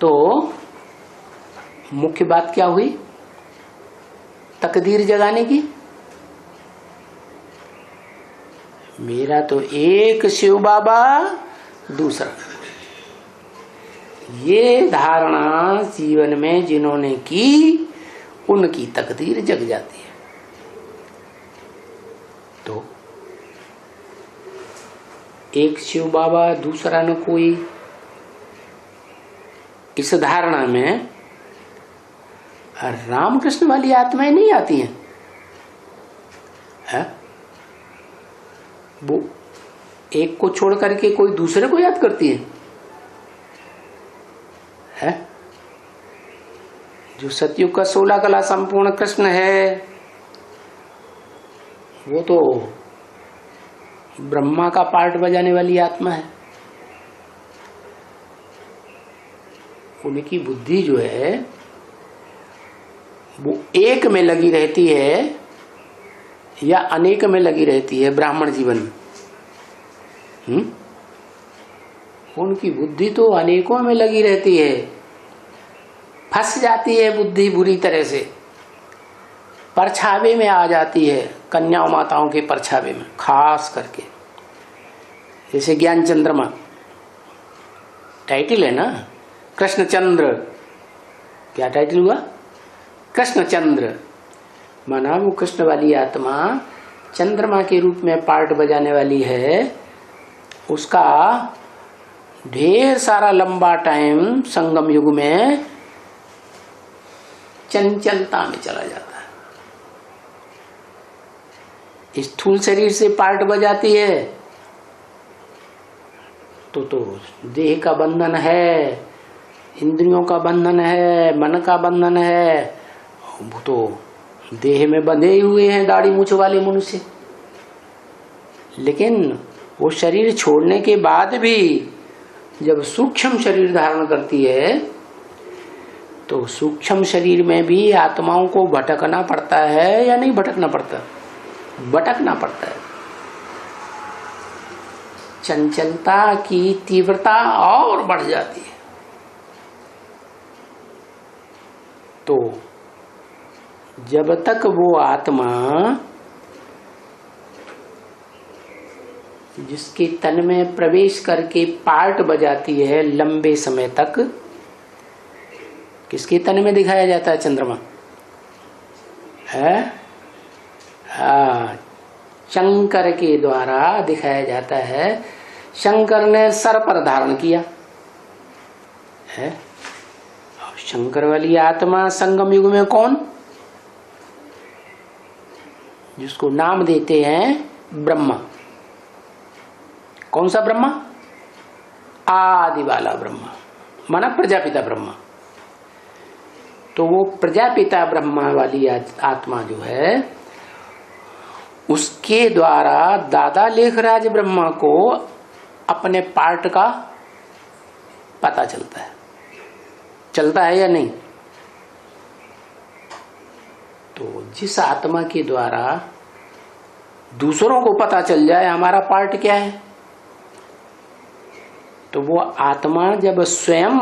तो मुख्य बात क्या हुई तकदीर जगाने की। मेरा तो एक शिव बाबा दूसरा, ये धारणा जीवन में जिन्होंने की उनकी तकदीर जग जाती है। तो एक शिव बाबा दूसरा न कोई, इस धारणा में रामकृष्ण वाली आत्माएं नहीं आती हैं है? वो एक को छोड़ करके कोई दूसरे को याद करती है? जो सतयुग का 16 कला संपूर्ण कृष्ण है वो तो ब्रह्मा का पार्ट बजाने वाली आत्मा है। उनकी बुद्धि जो है वो एक में लगी रहती है या अनेक में लगी रहती है ब्राह्मण जीवन में। उनकी बुद्धि तो अनेकों में लगी रहती है, फंस जाती है बुद्धि बुरी तरह से, परछावे में आ जाती है, कन्या माताओं के परछावे में खास करके। जैसे ज्ञान चंद्रमा टाइटल है ना, कृष्णचंद्र, क्या टाइटल हुआ? कृष्णचंद्र, माना वो कृष्ण वाली आत्मा चंद्रमा के रूप में पार्ट बजाने वाली है। उसका ढेर सारा लंबा टाइम संगम युग में चंचलता में चला जाता है। स्थूल शरीर से पार्ट बजाती है तो देह का बंधन है, इंद्रियों का बंधन है, मन का बंधन है। वो तो देह में बंधे हुए हैं दाढ़ी मूछ वाले मनुष्य। लेकिन वो शरीर छोड़ने के बाद भी जब सूक्ष्म शरीर धारण करती है तो सूक्ष्म शरीर में भी आत्माओं को भटकना पड़ता है या नहीं भटकना पड़ता? भटकना पड़ता है। चंचलता की तीव्रता और बढ़ जाती है। तो जब तक वो आत्मा जिसके तन में प्रवेश करके पार्ट बजाती है लंबे समय तक, किसके तन में दिखाया जाता है चंद्रमा? है शंकर के द्वारा दिखाया जाता है। शंकर ने सर पर धारण किया है। शंकर वाली आत्मा संगम युग में कौन? जिसको नाम देते हैं ब्रह्मा। कौन सा ब्रह्मा? आदि वाला ब्रह्मा, माना प्रजापिता ब्रह्मा। तो वो प्रजापिता ब्रह्मा वाली आत्मा जो है उसके द्वारा दादा लेखराज ब्रह्मा को अपने पार्ट का पता चलता है। चलता है या नहीं? तो जिस आत्मा के द्वारा दूसरों को पता चल जाए हमारा पार्ट क्या है, तो वो आत्मा जब स्वयं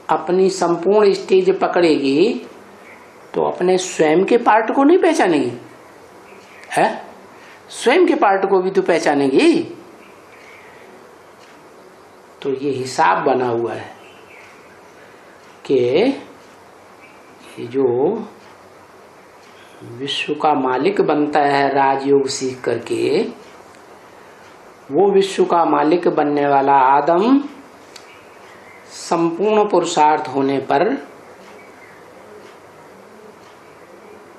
अपनी संपूर्ण स्टेज पकड़ेगी तो अपने स्वयं के पार्ट को नहीं पहचानेगी है? स्वयं के पार्ट को भी तो पहचानेगी। तो ये हिसाब बना हुआ है कि जो विश्व का मालिक बनता है राजयोग सीख करके, वो विश्व का मालिक बनने वाला आदम संपूर्ण पुरुषार्थ होने पर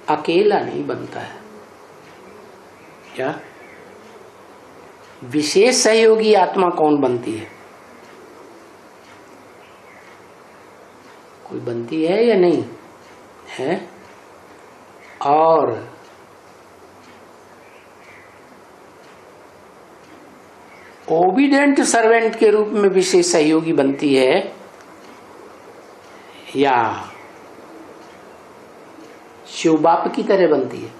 अकेला नहीं बनता है। क्या विशेष सहयोगी आत्मा कौन बनती है? कोई बनती है या नहीं है? और ओबीडेंट सर्वेंट के रूप में विशेष सहयोगी बनती है या शिव बाप की तरह बनती है?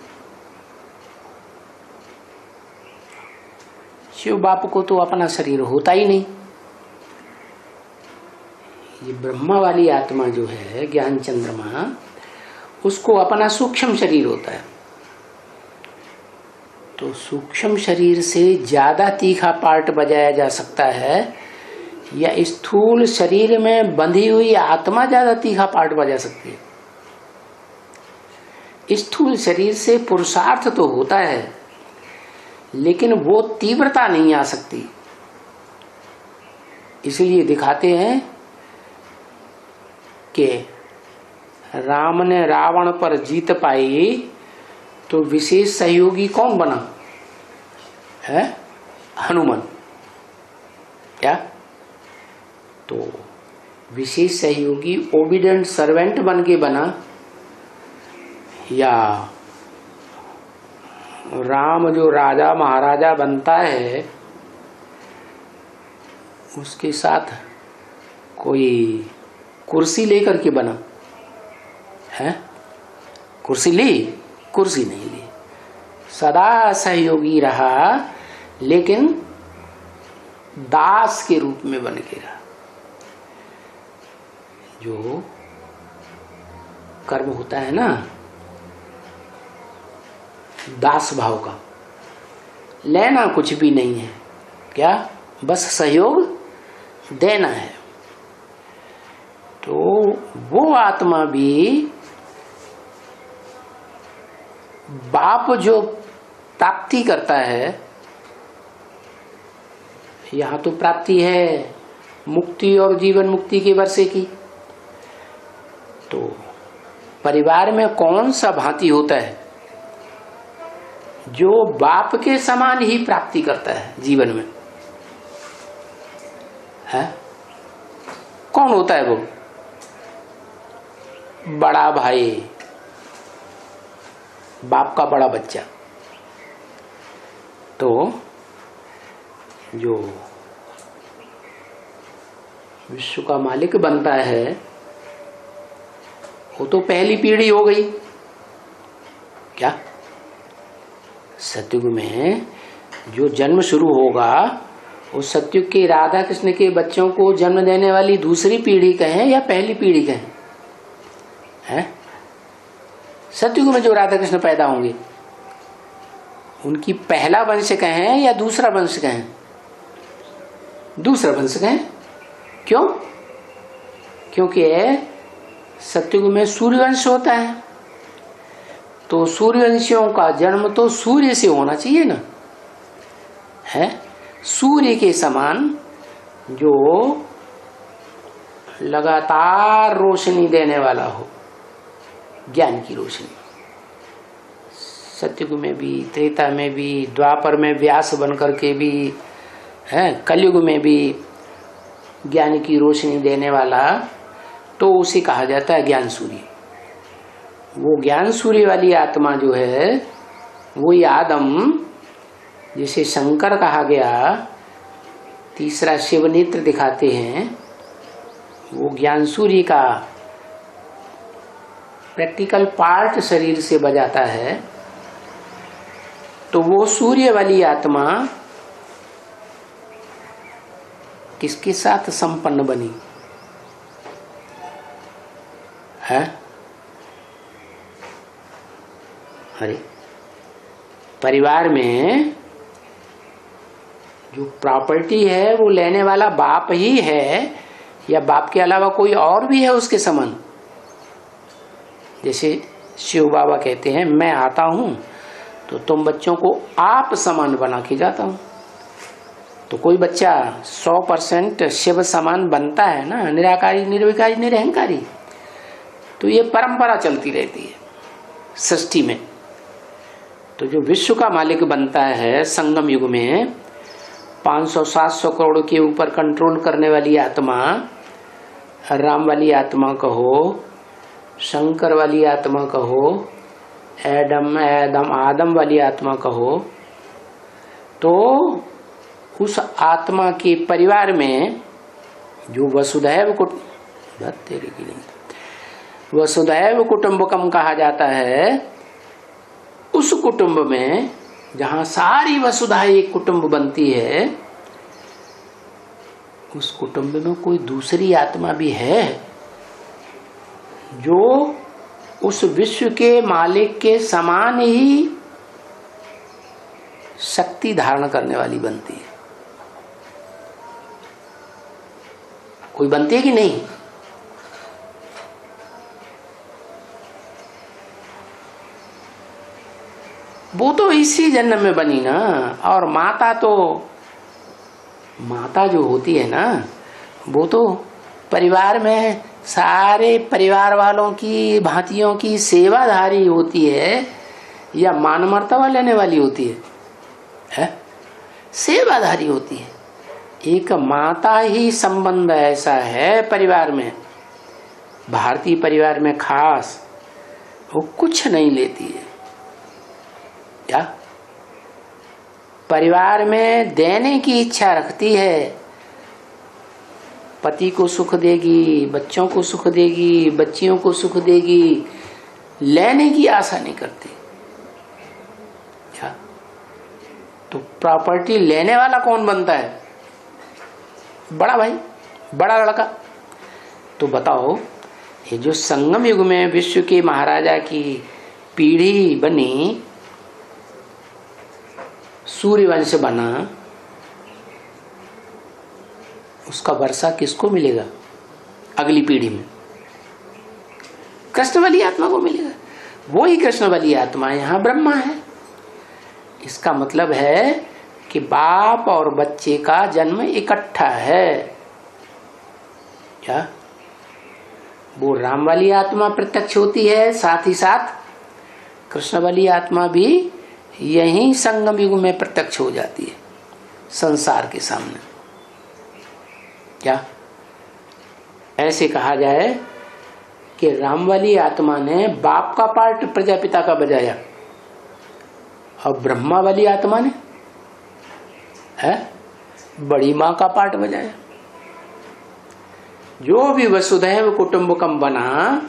शिव बाप को तो अपना शरीर होता ही नहीं ये ब्रह्मा वाली आत्मा जो है ज्ञान चंद्रमा, उसको अपना सूक्ष्म शरीर होता है, तो सूक्ष्म शरीर से ज्यादा तीखा पार्ट बजाया जा सकता है या स्थूल शरीर में बंधी हुई आत्मा ज्यादा तीखा पार्ट बजा सकती है? स्थूल शरीर से पुरुषार्थ तो होता है लेकिन वो तीव्रता नहीं आ सकती। इसलिए दिखाते हैं कि राम ने रावण पर जीत पाई तो विशेष सहयोगी कौन बना है? हनुमान। क्या? तो विशेष सहयोगी ओबीडेंट सर्वेंट बन के बना, या राम जो राजा महाराजा बनता है उसके साथ कोई कुर्सी लेकर के बना है? कुर्सी ली? कुर्सी नहीं ली, सदा सहयोगी रहा लेकिन दास के रूप में बन के रहा। जो कर्म होता है ना दास भाव का, लेना कुछ भी नहीं है, क्या बस सहयोग देना है। तो वो आत्मा भी बाप जो प्राप्ति करता है, यहां तो प्राप्ति है मुक्ति और जीवन मुक्ति के वर्षे की, तो परिवार में कौन सा भांति होता है जो बाप के समान ही प्राप्ति करता है जीवन में? है कौन होता है? वो बड़ा भाई, बाप का बड़ा बच्चा। तो जो विश्व का मालिक बनता है वो तो पहली पीढ़ी हो गई। क्या? सतयुग में जो जन्म शुरू होगा वो सतयुग के राधा कृष्ण के बच्चों को जन्म देने वाली दूसरी पीढ़ी कहें या पहली पीढ़ी कहें? हैं? सतयुग में जो राधा कृष्ण पैदा होंगे उनकी पहला वंश कहें या दूसरा वंश कहें? दूसरा वंश कहें। क्यों? क्योंकि सतयुग में सूर्यवंश होता है, तो सूर्यवंशियों का जन्म तो सूर्य से होना चाहिए ना, है? सूर्य के समान जो लगातार रोशनी देने वाला हो, ज्ञान की रोशनी। सतयुग में भी, त्रेता में भी, द्वापर में व्यास बन करके भी, है कलयुग में भी ज्ञान की रोशनी देने वाला, तो उसे कहा जाता है ज्ञान सूर्य। वो ज्ञान सूर्य वाली आत्मा जो है वो आदम, जिसे शंकर कहा गया, तीसरा शिव नेत्र दिखाते हैं, वो ज्ञान सूर्य का प्रैक्टिकल पार्ट शरीर से बजाता है। तो वो सूर्य वाली आत्मा किसके साथ संपन्न बनी है? अरे परिवार में जो प्रॉपर्टी है वो लेने वाला बाप ही है या बाप के अलावा कोई और भी है उसके समान? जैसे शिव बाबा कहते हैं मैं आता हूं तो तुम बच्चों को आप समान बना के जाता हूं। तो कोई बच्चा 100% शिव समान बनता है ना, निराकारी निर्विकारी निरहंकारी, तो ये परंपरा चलती रहती है सृष्टि में। तो जो विश्व का मालिक बनता है संगम युग में 500-700 करोड़ के ऊपर कंट्रोल करने वाली आत्मा, राम वाली आत्मा कहो, शंकर वाली आत्मा कहो, आदम वाली आत्मा कहो, तो उस आत्मा के परिवार में जो वसुधैव कुटुंबकम कहा जाता है, उस कुटुंब में जहां सारी वसुधा एक कुटुंब बनती है, उस कुटुंब में कोई दूसरी आत्मा भी है जो उस विश्व के मालिक के समान ही शक्ति धारण करने वाली बनती है। कोई बनती है कि नहीं? वो तो इसी जन्म में बनी ना। और माता जो होती है ना, वो तो परिवार में सारे परिवार वालों की भांतियों की सेवाधारी होती है या मान मर्तबा लेने वाली होती है? सेवाधारी होती है। एक माता ही संबंध ऐसा है परिवार में, भारतीय परिवार में खास, वो कुछ नहीं लेती है। क्या परिवार में देने की इच्छा रखती है, पति को सुख देगी, बच्चों को सुख देगी, बच्चियों को सुख देगी, लेने की आशा नहीं करती। क्या तो प्रॉपर्टी लेने वाला कौन बनता है? बड़ा भाई, बड़ा लड़का। तो बताओ, ये जो संगम युग में विश्व के महाराजा की पीढ़ी बनी, सूर्यवंश बना, उसका वर्षा किसको मिलेगा अगली पीढ़ी में? कृष्ण वाली आत्मा को मिलेगा। वो ही कृष्ण वाली आत्मा यहाँ ब्रह्मा है। इसका मतलब है कि बाप और बच्चे का जन्म इकट्ठा है। क्या वो राम वाली आत्मा प्रत्यक्ष होती है, साथ ही साथ कृष्ण वाली आत्मा भी यही संगम युग में प्रत्यक्ष हो जाती है संसार के सामने। क्या ऐसे कहा जाए कि राम वाली आत्मा ने बाप का पार्ट प्रजापिता का बजाया और ब्रह्मा वाली आत्मा ने बड़ी माँ का पार्ट बजाया। जो भी वसुधैव कुटुंबकम बना,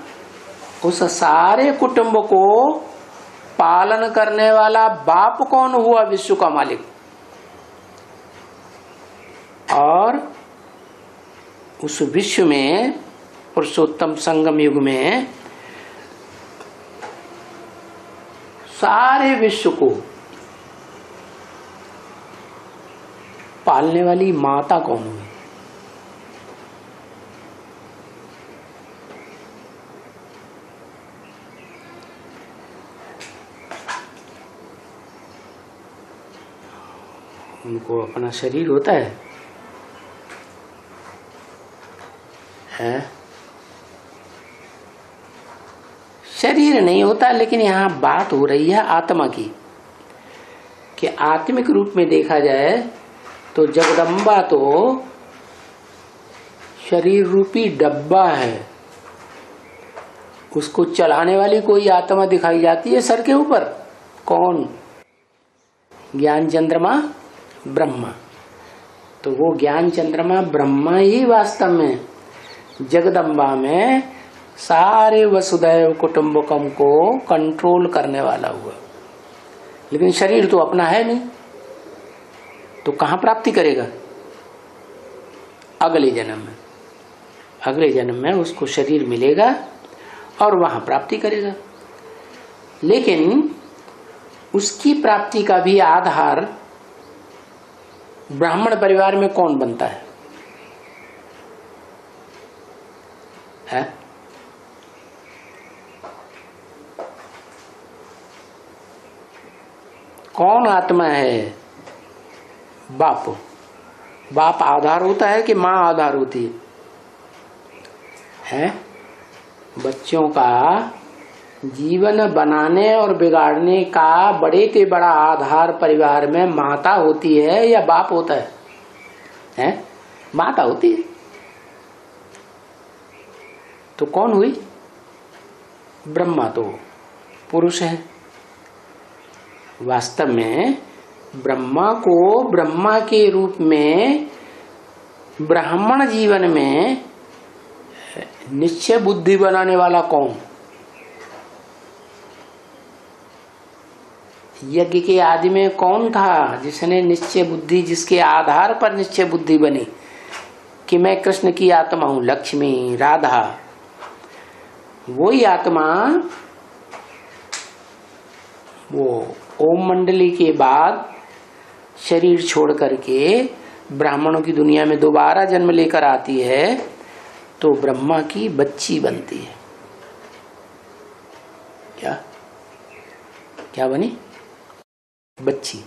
उस सारे कुटुंब को पालन करने वाला बाप कौन हुआ? विश्व का मालिक। और उस विश्व में पुरुषोत्तम संगम युग में सारे विश्व को पालने वाली माता कौन हुई? उनको अपना शरीर होता है? शरीर नहीं होता, लेकिन यहाँ बात हो रही है आत्मा की, कि आत्मिक रूप में देखा जाए तो जगदम्बा तो शरीर रूपी डब्बा है। उसको चलाने वाली कोई आत्मा दिखाई जाती है सर के ऊपर। कौन? ज्ञान चंद्रमा ब्रह्मा। तो वो ज्ञान चंद्रमा ब्रह्मा ही वास्तव में जगदम्बा में सारे वसुधैव कुटुंबकम को कंट्रोल करने वाला हुआ। लेकिन शरीर तो अपना है नहीं, तो कहाँ प्राप्ति करेगा? अगले जन्म में। अगले जन्म में उसको शरीर मिलेगा और वहां प्राप्ति करेगा। लेकिन उसकी प्राप्ति का भी आधार ब्राह्मण परिवार में कौन बनता है? कौन आत्मा है? बाप। बाप आधार होता है कि माँ आधार होती है? बच्चों का जीवन बनाने और बिगाड़ने का बड़े के बड़ा आधार परिवार में माता होती है या बाप होता है? माता होती है। तो कौन हुई? ब्रह्मा तो पुरुष है। वास्तव में ब्रह्मा को ब्रह्मा के रूप में ब्राह्मण जीवन में निश्चय बुद्धि बनाने वाला कौन? यज्ञ के आदि में कौन था जिसने निश्चय बुद्धि, जिसके आधार पर निश्चय बुद्धि बनी? कि मैं कृष्ण की आत्मा हूं, लक्ष्मी राधा, वही आत्मा वो ओम मंडली के बाद शरीर छोड़ करके ब्राह्मणों की दुनिया में दोबारा जन्म लेकर आती है, तो ब्रह्मा की बच्ची बनती है। क्या क्या बनी? बच्ची।